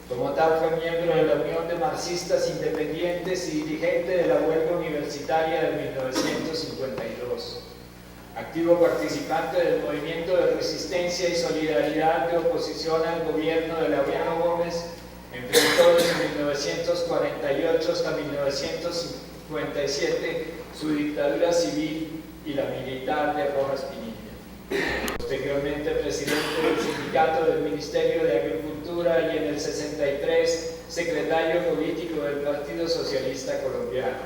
Como tal, fue miembro de la Unión de Marxistas Independientes y dirigente de la huelga universitaria de 1952. Activo participante del movimiento de resistencia y solidaridad de oposición al gobierno de Laureano Gómez, enfrentó desde 1948 hasta 1957 su dictadura civil y la militar de Rojas Pinilla. Posteriormente presidente del sindicato del Ministerio de Agricultura y en el 63 secretario político del Partido Socialista Colombiano.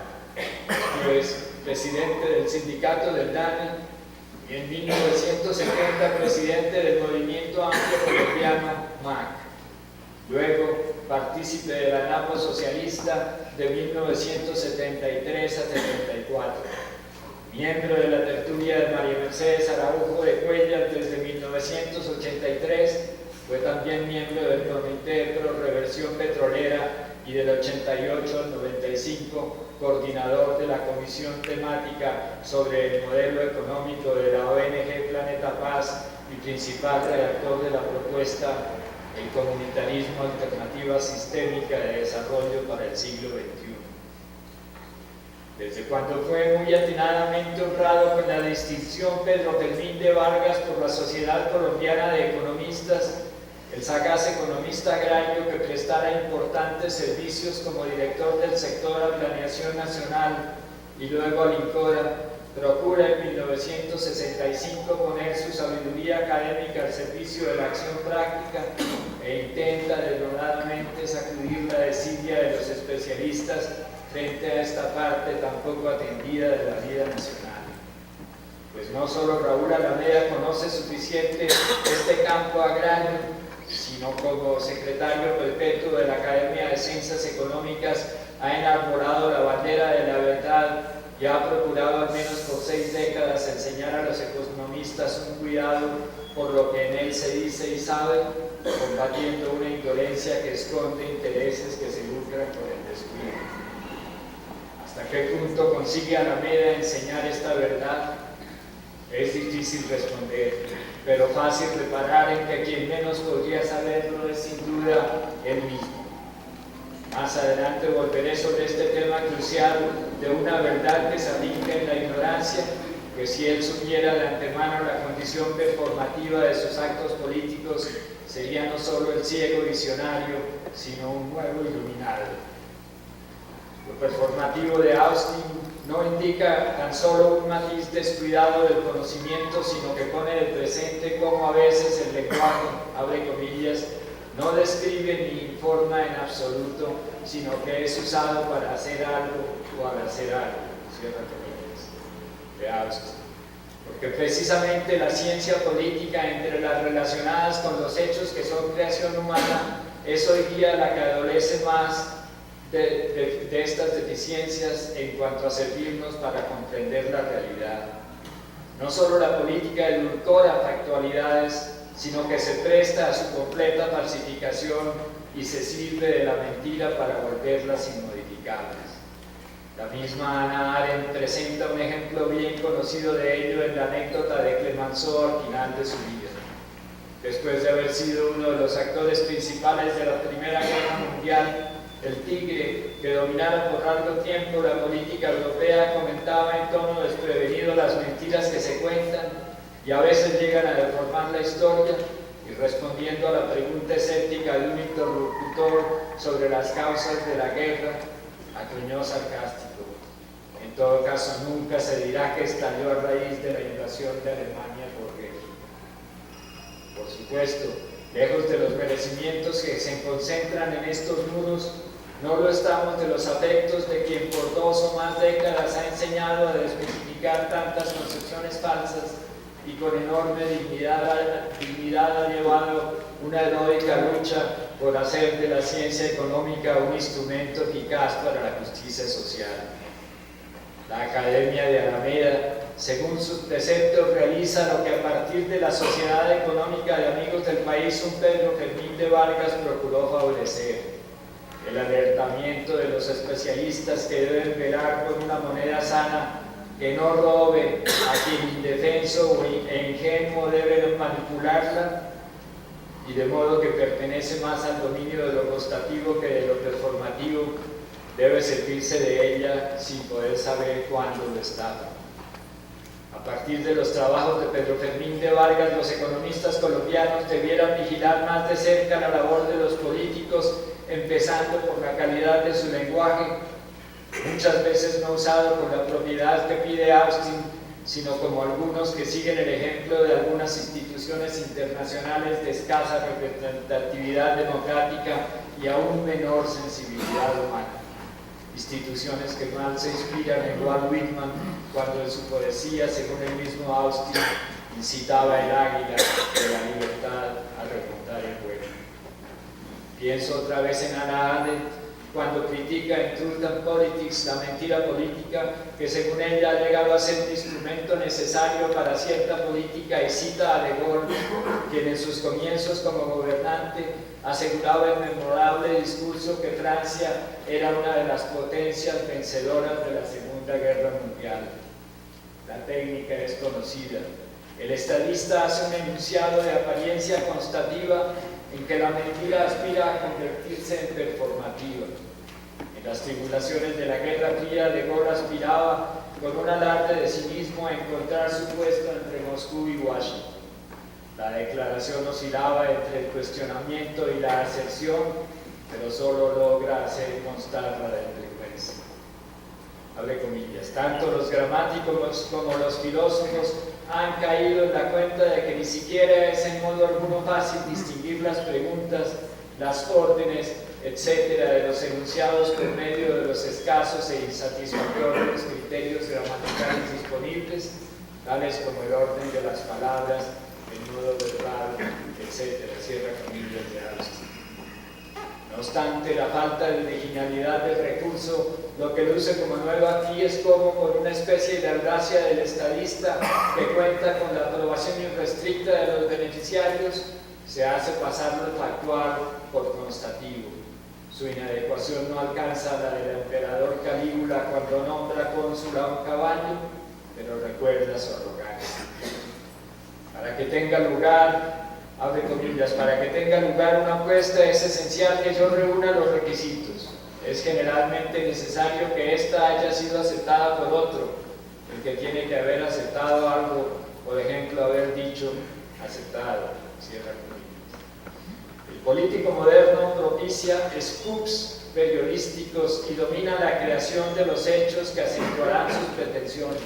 Después presidente del sindicato del DANE y en 1970 presidente del Movimiento Amplio Colombiano MAC. Luego partícipe de la ANAPO socialista de 1973 a 74. Miembro de la tertulia de María Mercedes Araujo de Cuellar desde 1983, fue también miembro del Comité Pro Reversión Petrolera y del 88 al 95 coordinador de la Comisión Temática sobre el Modelo Económico de la ONG Planeta Paz y principal redactor de la propuesta El Comunitarismo, Alternativa Sistémica de Desarrollo para el Siglo XXI. Desde cuando fue muy atinadamente honrado con la distinción Pedro Fermín de Vargas por la Sociedad Colombiana de Economistas, el sagaz economista agrario que prestara importantes servicios como director del sector a Planeación Nacional y luego al INCORA, procura en 1965 poner su sabiduría académica al servicio de la acción práctica e intenta denodadamente sacudir la desidia de los especialistas frente a esta parte tan poco atendida de la vida nacional. Pues no solo Raúl Alameda conoce suficiente este campo agrario, sino como secretario perpetuo de la Academia de Ciencias Económicas ha enarbolado la bandera de la verdad y ha procurado al menos por 6 décadas enseñar a los economistas un cuidado por lo que en él se dice y sabe, combatiendo una indolencia que esconde intereses que se lucran por el descuido. ¿Hasta qué punto consigue Alameda enseñar esta verdad? Es difícil responder, pero fácil reparar en que quien menos podría saberlo es sin duda él mismo. Más adelante volveré sobre este tema crucial de una verdad que se afinca en la ignorancia, que si él supiera de antemano la condición performativa de sus actos políticos, sería no solo el ciego visionario, sino un nuevo iluminado. Lo performativo de Austin no indica tan solo un matiz descuidado del conocimiento, sino que pone de presente cómo a veces el lenguaje, abre comillas, no describe ni informa en absoluto, sino que es usado para hacer algo o al hacer algo, cierra comillas, de Austin. Porque precisamente la ciencia política, entre las relacionadas con los hechos que son creación humana, es hoy día la que adolece más de estas deficiencias en cuanto a servirnos para comprender la realidad. No solo la política edulcora factualidades, sino que se presta a su completa falsificación y se sirve de la mentira para volverlas inmodificables. La misma Hannah Arendt presenta un ejemplo bien conocido de ello en la anécdota de Clemenceau al final de su vida. Después de haber sido uno de los actores principales de la Primera Guerra Mundial, el tigre, que dominara por largo tiempo la política europea, comentaba en tono desprevenido las mentiras que se cuentan y a veces llegan a deformar la historia, y respondiendo a la pregunta escéptica de un interlocutor sobre las causas de la guerra, acuñó sarcástico: en todo caso nunca se dirá que estalló a raíz de la invasión de Alemania por guerra. Por supuesto, lejos de los merecimientos que se concentran en estos muros, no lo estamos de los afectos de quien por 2 o más décadas ha enseñado a desmitificar tantas concepciones falsas y con enorme dignidad ha llevado una heroica lucha por hacer de la ciencia económica un instrumento eficaz para la justicia social. La Academia de Alameda, según sus preceptos, realiza lo que a partir de la Sociedad Económica de Amigos del País un Pedro Fermín de Vargas procuró favorecer: el alertamiento de los especialistas que deben velar por una moneda sana que no robe a quien indefenso e ingenuo debe manipularla, y de modo que pertenece más al dominio de lo constativo que de lo performativo, debe servirse de ella sin poder saber cuándo lo estaba. A partir de los trabajos de Pedro Fermín de Vargas, los economistas colombianos debieran vigilar más de cerca la labor de los políticos, empezando por la calidad de su lenguaje, muchas veces no usado con la propiedad que pide Austin, sino como algunos que siguen el ejemplo de algunas instituciones internacionales de escasa representatividad democrática y aún menor sensibilidad humana. Instituciones que mal se inspiran en Walt Whitman cuando en su poesía, según el mismo Austin, incitaba el águila de la libertad a remontar el vuelo. Pienso otra vez en Hannah Arendt cuando critica en Truth and Politics la mentira política, que según ella ha llegado a ser un instrumento necesario para cierta política, y cita a De Gaulle, quien en sus comienzos como gobernante aseguraba el memorable discurso que Francia era una de las potencias vencedoras de la Segunda Guerra Mundial. La técnica es conocida. El estadista hace un enunciado de apariencia constativa en que la mentira aspira a convertirse en performativa. En las tribulaciones de la Guerra Fría, De Gaulle aspiraba con un alarde de sí mismo a encontrar su puesto entre Moscú y Washington. La declaración oscilaba entre el cuestionamiento y la aserción, pero solo logra hacer constar la delincuencia. Abre comillas. Tanto los gramáticos como los filósofos han caído en la cuenta de que ni siquiera es en modo alguno fácil distinguir las preguntas, las órdenes, etcétera, de los enunciados por medio de los escasos e insatisfactorios criterios gramaticales disponibles, tales como el orden de las palabras, el modo verbal, etcétera, cierra comillas de Austin. No obstante, la falta de originalidad del recurso, lo que luce como nuevo aquí es como, por una especie de audacia del estadista que cuenta con la aprobación irrestricta de los beneficiarios, se hace pasar lo factual por constativo. Su inadecuación no alcanza la del emperador Calígula cuando nombra cónsul a un caballo, pero recuerda su arrogancia. Para que tenga lugar, abre comillas, para que tenga lugar una apuesta es esencial que yo reúna los requisitos. Es generalmente necesario que ésta haya sido aceptada por otro, el que tiene que haber aceptado algo, por ejemplo, haber dicho aceptado, cierra comillas. El político moderno propicia scoops periodísticos y domina la creación de los hechos que acentuarán sus pretensiones.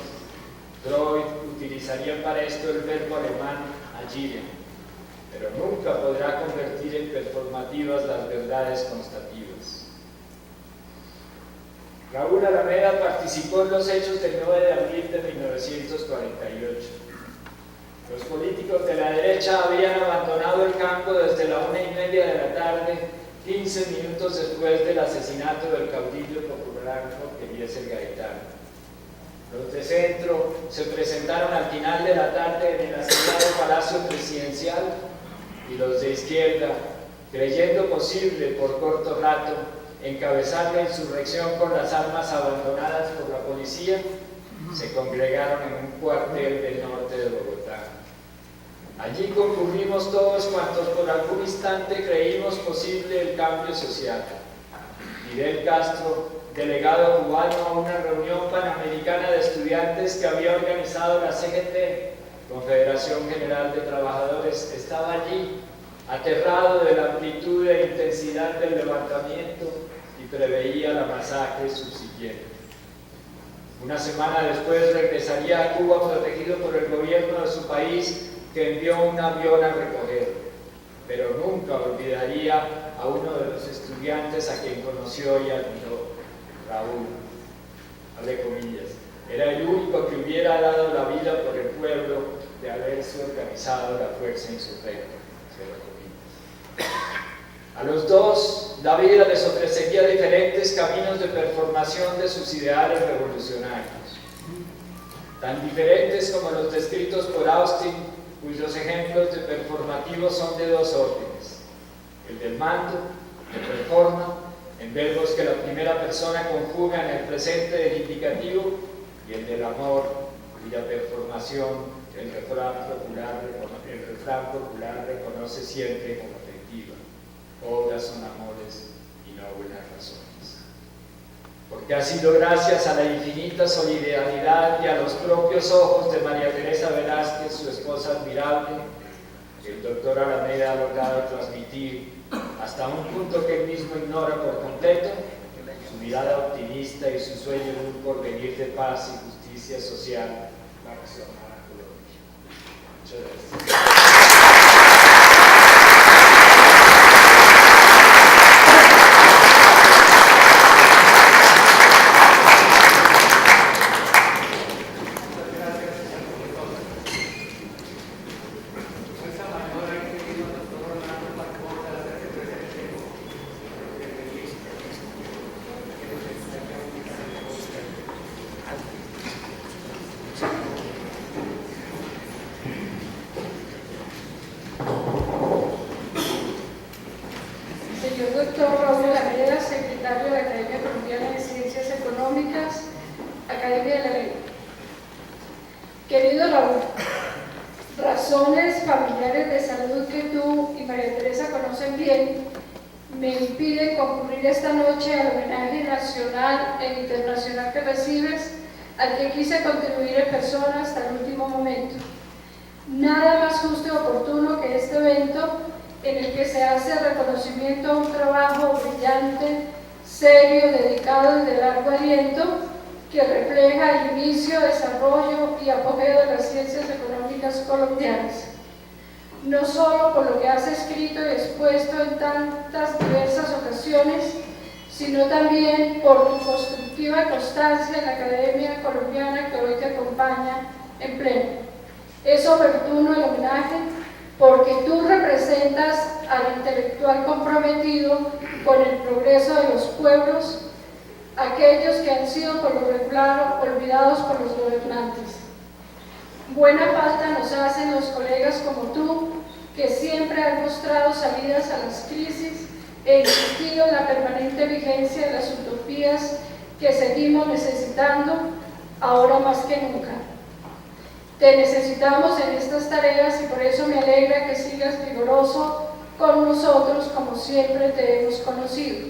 Freud utilizaría para esto el verbo alemán agieren, pero nunca podrá convertir en performativas las verdades constativas. Raúl Alameda participó en los hechos del 9 de abril de 1948. Los políticos de la derecha habían abandonado el campo desde la 1:30 de la tarde, 15 minutos después del asesinato del caudillo popular Eliezer Gaitán. Los de centro se presentaron al final de la tarde en el asediado Palacio Presidencial, y los de izquierda, creyendo posible por corto rato encabezar la insurrección con las armas abandonadas por la policía, se congregaron en un cuartel del norte de Bogotá. Allí concurrimos todos cuantos por algún instante creímos posible el cambio social. Fidel Castro, delegado cubano a una reunión panamericana de estudiantes que había organizado la CGT, Confederación General de Trabajadores, estaba allí, aterrado de la amplitud e intensidad del levantamiento, y preveía la masacre subsiguiente. Una semana después regresaría a Cuba protegido por el gobierno de su país, que envió un avión a recogerlo, pero nunca olvidaría a uno de los estudiantes a quien conoció y admiró, Raúl, abre comillas, era el único que hubiera dado la vida por el pueblo de haberse organizado la fuerza insurrecta, cierra comillas. A los dos, la vida les ofrecería diferentes caminos de performación de sus ideales revolucionarios, tan diferentes como los descritos por Austin, cuyos ejemplos de performativos son de dos órdenes: el del mando, que performa, en verbos que la primera persona conjuga en el presente del indicativo, y el del amor, cuya performación El refrán popular reconoce siempre como efectiva: obras son amores y no buenas razones. Porque ha sido gracias a la infinita solidaridad y a los propios ojos de María Teresa Velázquez, su esposa admirable, que el doctor Alameda ha logrado transmitir, hasta un punto que él mismo ignora por completo, su mirada optimista y su sueño de un porvenir de paz y justicia social para su amada Colombia. Muchas gracias. Al que quise contribuir en persona hasta el último momento. Nada más justo y oportuno que este evento en el que se hace reconocimiento a un trabajo brillante, serio, dedicado y de largo aliento, que refleja el inicio, desarrollo y apogeo de las ciencias económicas colombianas. No solo por lo que has escrito y expuesto en tantas diversas ocasiones, sino también por tu constructiva constancia en la Academia Colombiana que hoy te acompaña en pleno. Es oportuno el homenaje porque tú representas al intelectual comprometido con el progreso de los pueblos, aquellos que han sido por lo regular olvidados por los gobernantes. Buena falta nos hacen los colegas como tú, que siempre han mostrado salidas a las crisis e insistido en la permanente vigencia de las utopías que seguimos necesitando ahora más que nunca. Te necesitamos en estas tareas y por eso me alegra que sigas vigoroso con nosotros como siempre te hemos conocido.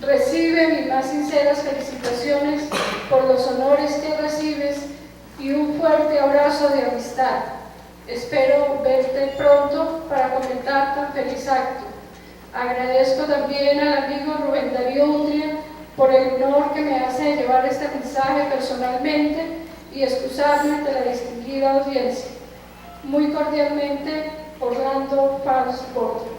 Recibe mis más sinceras felicitaciones por los honores que recibes y un fuerte abrazo de amistad. Espero verte pronto para comentar tan feliz acto. Agradezco también al amigo Rubén Darío Undria por el honor que me hace de llevar este mensaje personalmente y excusarme ante la distinguida audiencia. Muy cordialmente, Orlando Faust Borda.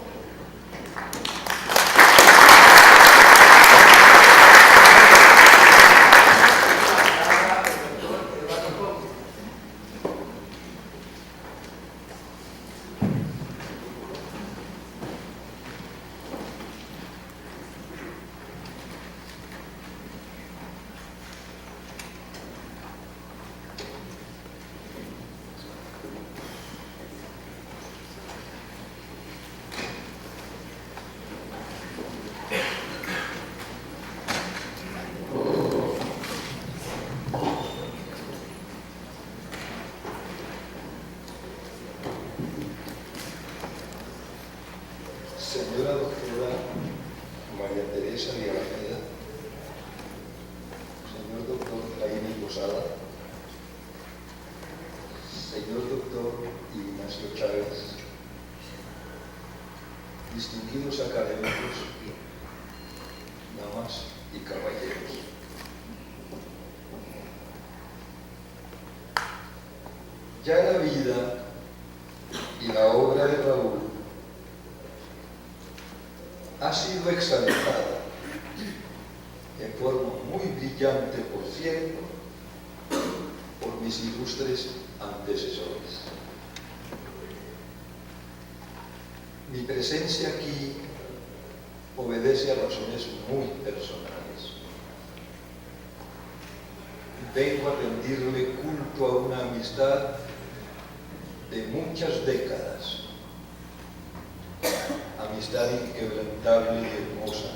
Señora doctora María Teresa de Alameda, señor doctor Jaime Posada, señor doctor Ignacio Chávez, distinguidos académicos, damas y caballeros. Ya la vida y la obra de Raúl ha sido exaltada en forma muy brillante, por cierto, por mis ilustres antecesores. Mi presencia aquí obedece a razones muy personales. Vengo a rendirle culto a una amistad de muchas décadas, amistad inquebrantable y hermosa.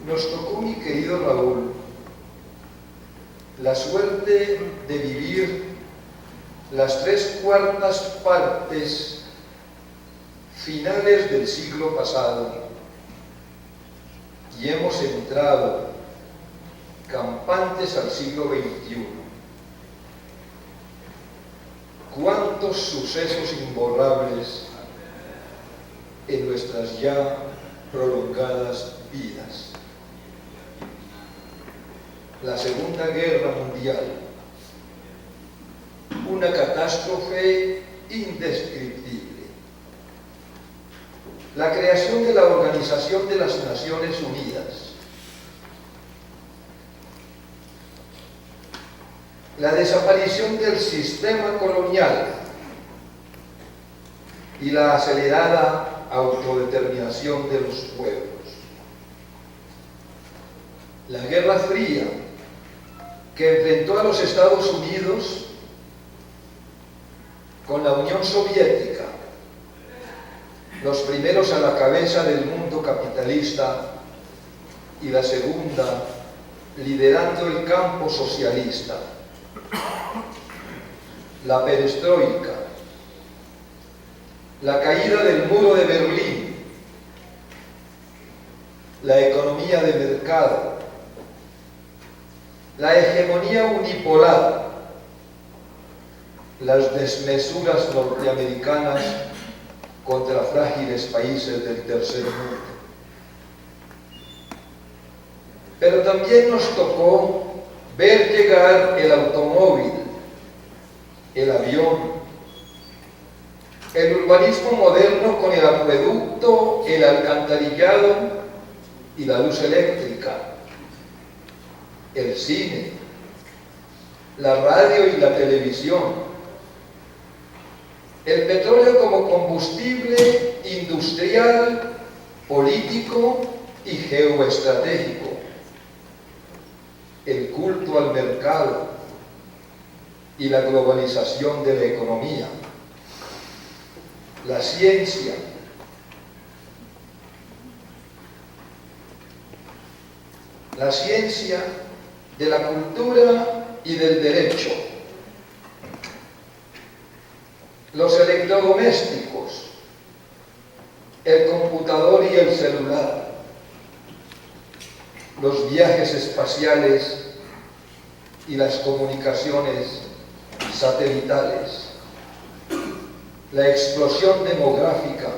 Nos tocó, mi querido Raúl, la suerte de vivir las 3/4 partes finales del siglo pasado y hemos entrado campantes al siglo XXI. Cuántos sucesos imborrables en nuestras ya prolongadas vidas. La Segunda Guerra Mundial, una catástrofe indescriptible. La creación de la Organización de las Naciones Unidas. La desaparición del sistema colonial y la acelerada autodeterminación de los pueblos. La Guerra Fría, que enfrentó a los Estados Unidos con la Unión Soviética, los primeros a la cabeza del mundo capitalista y la segunda liderando el campo socialista. La perestroika, la caída del muro de Berlín, la economía de mercado, la hegemonía unipolar, las desmesuras norteamericanas contra frágiles países del tercer mundo. Pero también nos tocó ver llegar el automóvil, el avión, el urbanismo moderno con el acueducto, el alcantarillado y la luz eléctrica, el cine, la radio y la televisión, el petróleo como combustible industrial, político y geoestratégico, el culto al mercado y la globalización de la economía, la ciencia, de la cultura y del derecho, los electrodomésticos, el computador y el celular, los viajes espaciales y las comunicaciones satelitales, la explosión demográfica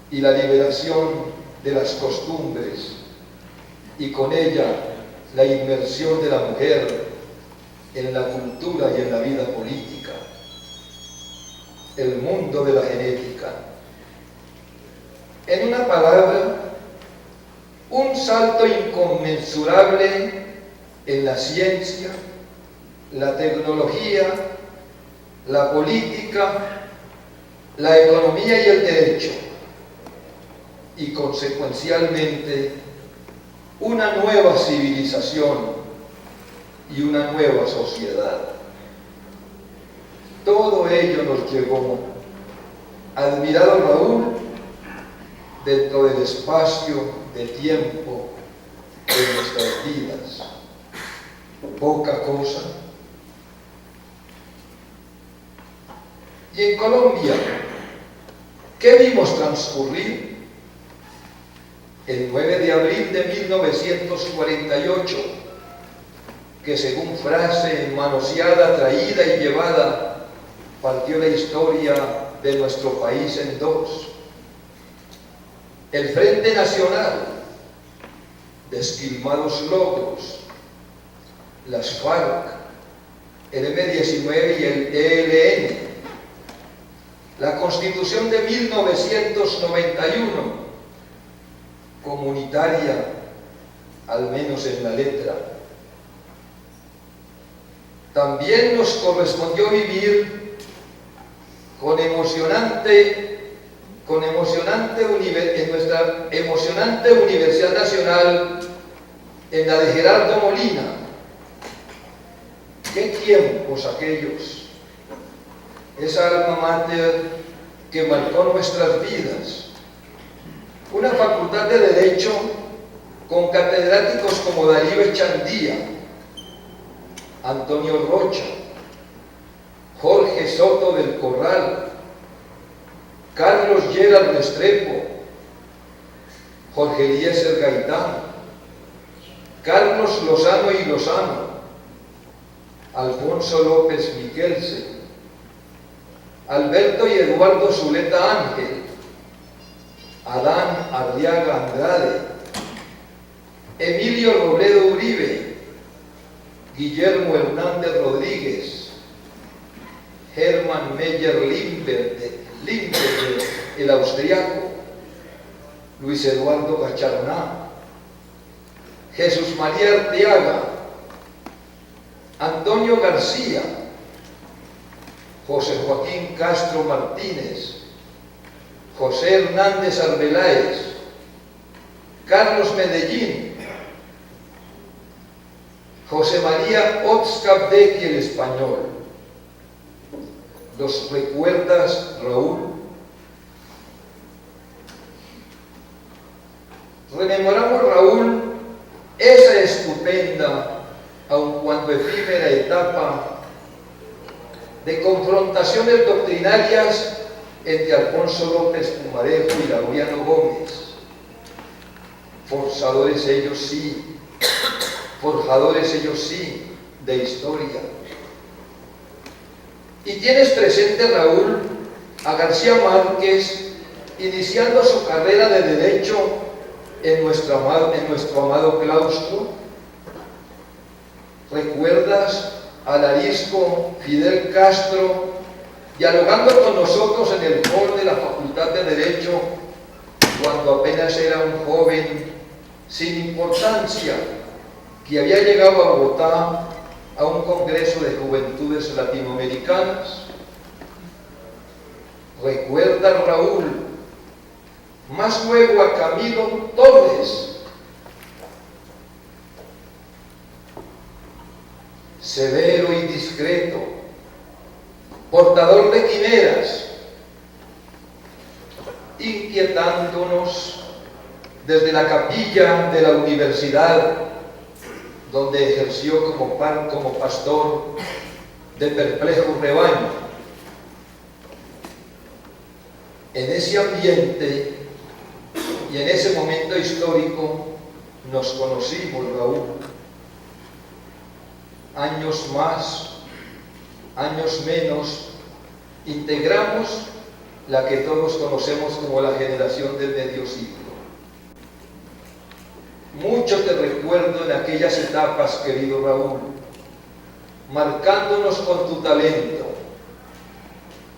y la liberación de las costumbres y con ella la inmersión de la mujer en la cultura y en la vida política, el mundo de la genética. En una palabra, un salto inconmensurable en la ciencia, la tecnología, la política, la economía y el derecho, y consecuencialmente una nueva civilización y una nueva sociedad. Todo ello nos llegó, admirado Raúl, dentro del espacio de tiempo de nuestras vidas. Poca cosa. Y en Colombia, ¿qué vimos transcurrir? El 9 de abril de 1948, que según frase manoseada, traída y llevada, partió la historia de nuestro país en dos. El Frente Nacional, desquilmados logros, las FARC, el M-19 y el ELN, la Constitución de 1991, comunitaria, al menos en la letra. También nos correspondió vivir en nuestra emocionante Universidad Nacional, en la de Gerardo Molina. ¡Qué tiempos aquellos! Esa alma mater que marcó nuestras vidas. Una facultad de Derecho con catedráticos como Darío Echandía, Antonio Rocha, Jorge Soto del Corral, Carlos Gerard Restrepo, Jorge Eliezer Gaitán, Carlos Lozano y Lozano, Alfonso López Miquelsen, Alberto y Eduardo Zuleta Ángel, Adán Arriaga Andrade, Emilio Robledo Uribe, Guillermo Hernández Rodríguez, Hermann Meyer Limberger, el austriaco, Luis Eduardo Gacharná, Jesús María Arteaga, Antonio García, José Joaquín Castro Martínez, José Hernández Arbeláez, Carlos Medellín, José María Otzcapdegui el español. ¿Los recuerdas, Raúl? Rememoramos, Raúl, esa estupenda, aun cuando efímera etapa de confrontaciones doctrinarias entre Alfonso López Pumarejo y Laureano Gómez. Forzadores ellos sí, forjadores ellos sí, de historia. Y tienes presente, Raúl, a García Márquez iniciando su carrera de Derecho en nuestro amado claustro. ¿Recuerdas al arisco Fidel Castro dialogando con nosotros en el hall de la Facultad de Derecho cuando apenas era un joven sin importancia que había llegado a Bogotá a un congreso de juventudes latinoamericanas? ¿Recuerda, Raúl, más luego a Camilo Torres, severo y discreto, portador de quimeras, inquietándonos desde la capilla de la universidad donde ejerció como pastor de perplejo rebaño? En ese ambiente y en ese momento histórico nos conocimos, Raúl. Años más, años menos, integramos la que todos conocemos como la generación del medio siglo. Mucho te recuerdo en aquellas etapas, querido Raúl, marcándonos con tu talento,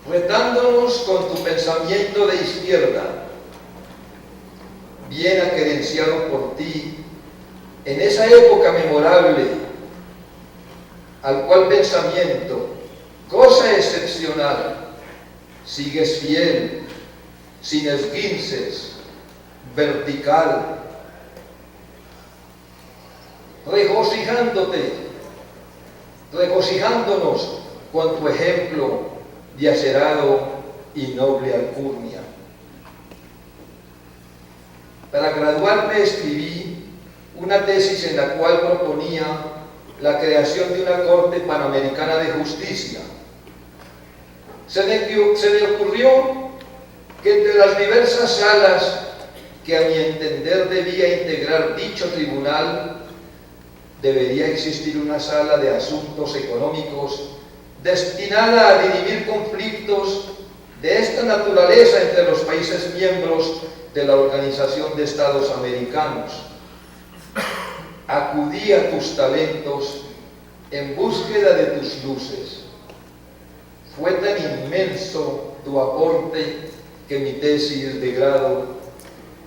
retándonos con tu pensamiento de izquierda, bien acerenciado por ti en esa época memorable, al cual pensamiento, cosa excepcional, sigues fiel, sin esguinces, vertical, regocijándonos con tu ejemplo de acerado y noble alcurnia. Para graduarme escribí una tesis en la cual proponía la creación de una Corte Panamericana de Justicia. Se me ocurrió que entre las diversas salas que a mi entender debía integrar dicho tribunal, debería existir una sala de asuntos económicos destinada a dirimir conflictos de esta naturaleza entre los países miembros de la Organización de Estados Americanos. Acudí a tus talentos en búsqueda de tus luces. Fue tan inmenso tu aporte que mi tesis de grado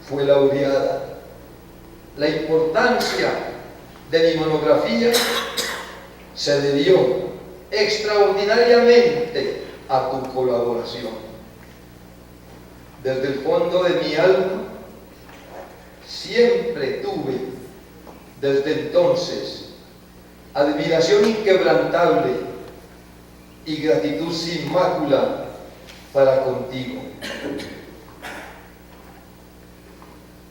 fue laureada. La importancia de mi monografía se debió extraordinariamente a tu colaboración. Desde el fondo de mi alma siempre tuve, desde entonces, admiración inquebrantable y gratitud sin mácula para contigo.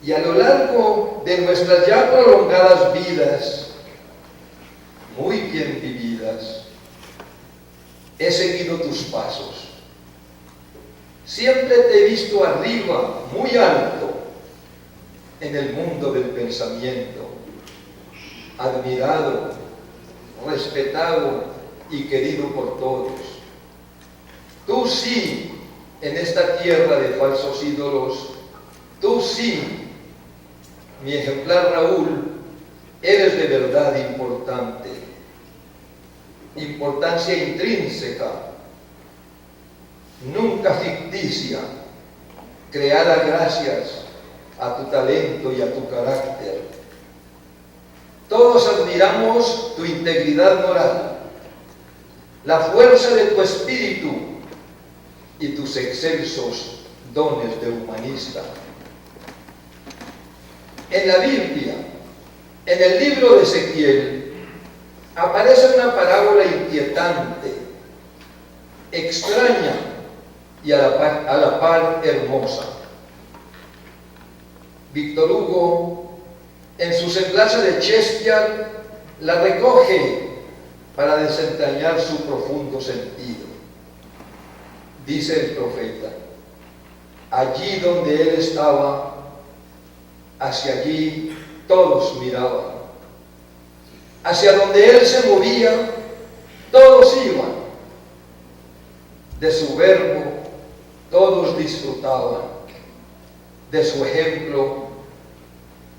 Y a lo largo de nuestras ya prolongadas vidas, muy bien vividas. He seguido tus pasos. Siempre te he visto arriba, muy alto, en el mundo del pensamiento, admirado, respetado y querido por todos. Tú sí, en esta tierra de falsos ídolos, tú sí, mi ejemplar Raúl, eres de verdad importante. Importancia intrínseca, nunca ficticia, creada gracias a tu talento y a tu carácter. Todos admiramos tu integridad moral, la fuerza de tu espíritu y tus excelsos dones de humanista. En la Biblia, en el libro de Ezequiel, aparece una parábola inquietante, extraña y a la par hermosa. Víctor Hugo, en su semblanza de Shakespeare, la recoge para desentrañar su profundo sentido. Dice el profeta: allí donde él estaba, hacia allí todos miraban. Hacia donde él se movía, todos iban. De su verbo, todos disfrutaban. De su ejemplo,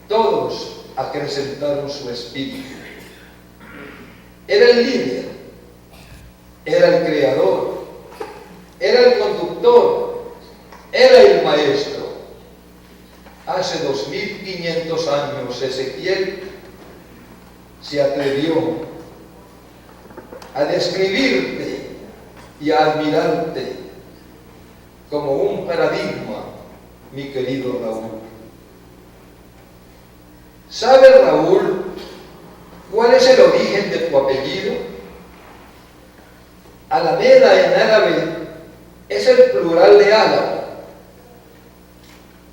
todos acrecentaron su espíritu. Era el líder, era el creador, era el conductor, era el maestro. Hace 2500 años Ezequiel se atrevió a describirte y a admirarte como un paradigma, mi querido Raúl. ¿Sabe, Raúl, cuál es el origen de tu apellido? Alameda en árabe es el plural de álamo.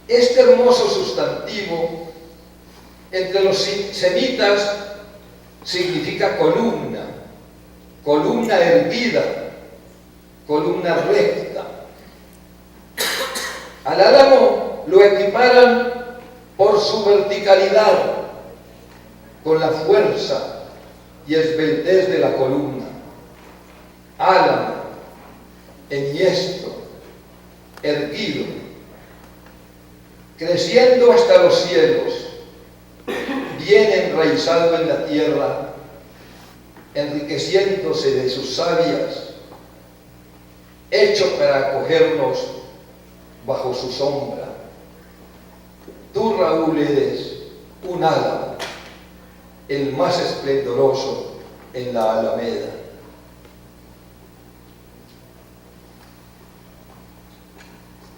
Este hermoso sustantivo entre los semitas significa columna, columna erguida, columna recta. Al álamo lo equiparan por su verticalidad, con la fuerza y esbeltez de la columna. Álamo, enhiesto, erguido, creciendo hasta los cielos, bien enraizado en la tierra, enriqueciéndose de sus sabias, hecho para acogernos bajo su sombra. Tú, Raúl, eres un álamo, el más esplendoroso en la Alameda.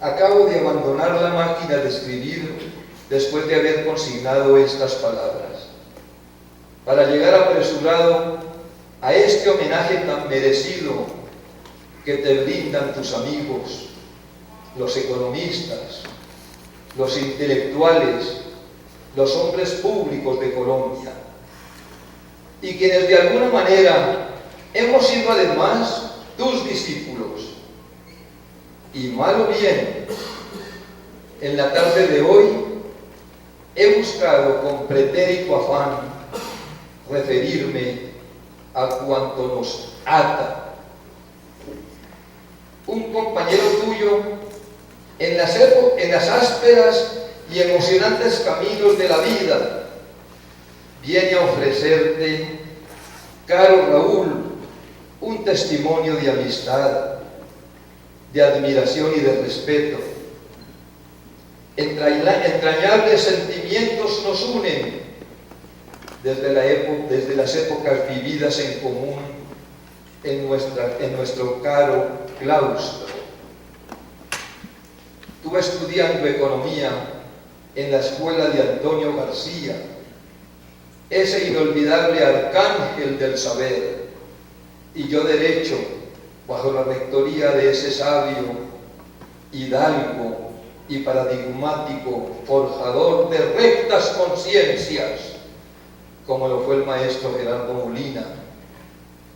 Acabo de abandonar la máquina de escribir después de haber consignado estas palabras, para llegar apresurado a este homenaje tan merecido que te brindan tus amigos, los economistas, los intelectuales, los hombres públicos de Colombia, y quienes de alguna manera hemos sido además tus discípulos. Y mal o bien, en la tarde de hoy he buscado con pretérito afán referirme a cuanto nos ata. Un compañero tuyo en las ásperas y emocionantes caminos de la vida viene a ofrecerte, caro Raúl, un testimonio de amistad, de admiración y de respeto. Entrañables sentimientos nos unen desde las épocas vividas en común en nuestro caro claustro. Tú estudiando economía en la escuela de Antonio García, ese inolvidable arcángel del saber, y yo derecho bajo la rectoría de ese sabio, hidalgo y paradigmático forjador de rectas conciencias, como lo fue el maestro Gerardo Molina,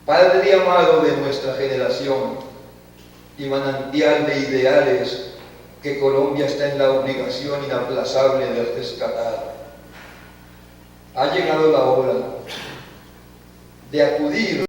Padre amado de nuestra generación y manantial de ideales que Colombia está en la obligación inaplazable de rescatar, ha llegado la hora de acudir